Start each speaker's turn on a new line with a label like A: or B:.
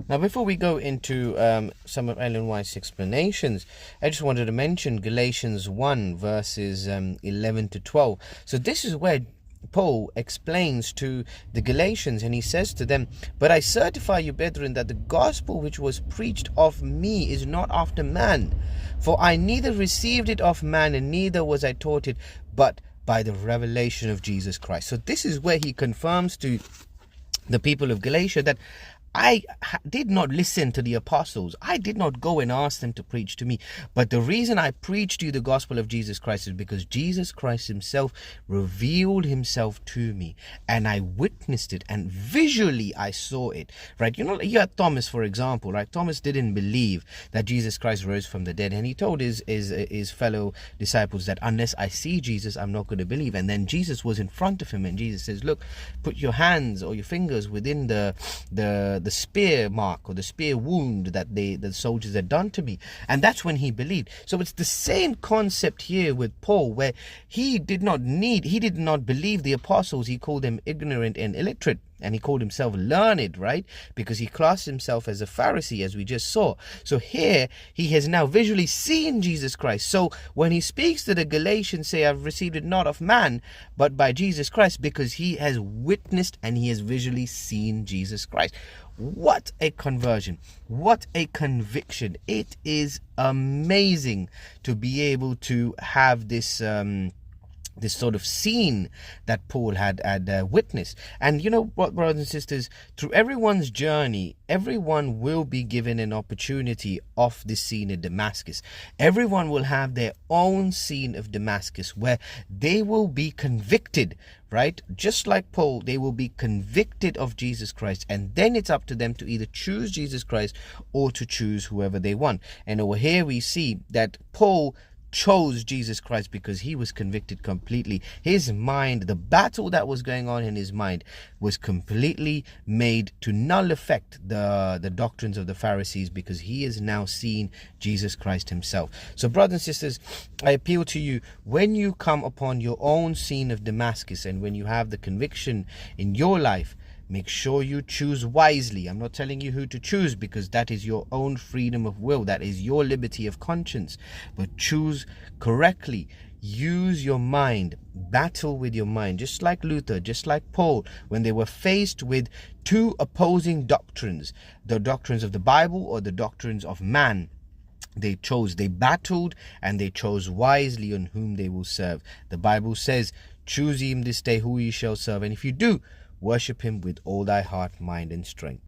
A: Now, before we go into some of Ellen White's explanations, I just wanted to mention Galatians 1, verses 11 to 12. So this is where Paul explains to the Galatians, and he says to them, "But I certify you, brethren, that the gospel which was preached of me is not after man. For I neither received it of man, and neither was I taught it, but by the revelation of Jesus Christ." So this is where he confirms to the people of Galatia that I did not listen to the apostles. I did not go and ask them to preach to me. But the reason I preached to you the gospel of Jesus Christ is because Jesus Christ himself revealed himself to me. And I witnessed it, and visually I saw it. Right? You know, you had Thomas, for example, right? Thomas didn't believe that Jesus Christ rose from the dead. And he told his fellow disciples that unless I see Jesus, I'm not going to believe. And then Jesus was in front of him, and Jesus says, look, put your hands or your fingers within the spear mark or the spear wound that the soldiers had done to me. And that's when he believed. So it's the same concept here with Paul, where he did not believe the apostles. He called them ignorant and illiterate, and he called himself learned, right? Because he classed himself as a Pharisee, as we just saw. So here he has now visually seen Jesus Christ. So when he speaks to the Galatians, say, I've received it not of man, but by Jesus Christ, because he has witnessed and he has visually seen Jesus Christ. What a conversion. What a conviction. It is amazing to be able to have this this sort of scene that Paul had witnessed. And you know what, brothers and sisters, through everyone's journey, everyone will be given an opportunity of this scene in Damascus. Everyone will have their own scene of Damascus where they will be convicted, right? Just like Paul, they will be convicted of Jesus Christ, and then it's up to them to either choose Jesus Christ or to choose whoever they want. And over here we see that Paul chose Jesus Christ because he was convicted completely. His mind, the battle that was going on in his mind, was completely made to null effect the doctrines of the Pharisees, because he has now seen Jesus Christ himself. So brothers and sisters, I appeal to you, when you come upon your own scene of Damascus and when you have the conviction in your life, make sure you choose wisely. I'm not telling you who to choose, because that is your own freedom of will. That is your liberty of conscience. But choose correctly. Use your mind. Battle with your mind. Just like Luther, just like Paul, when they were faced with two opposing doctrines, the doctrines of the Bible or the doctrines of man, they battled, and they chose wisely on whom they will serve. The Bible says, choose him this day who ye shall serve. And if you do, worship him with all thy heart, mind, and strength.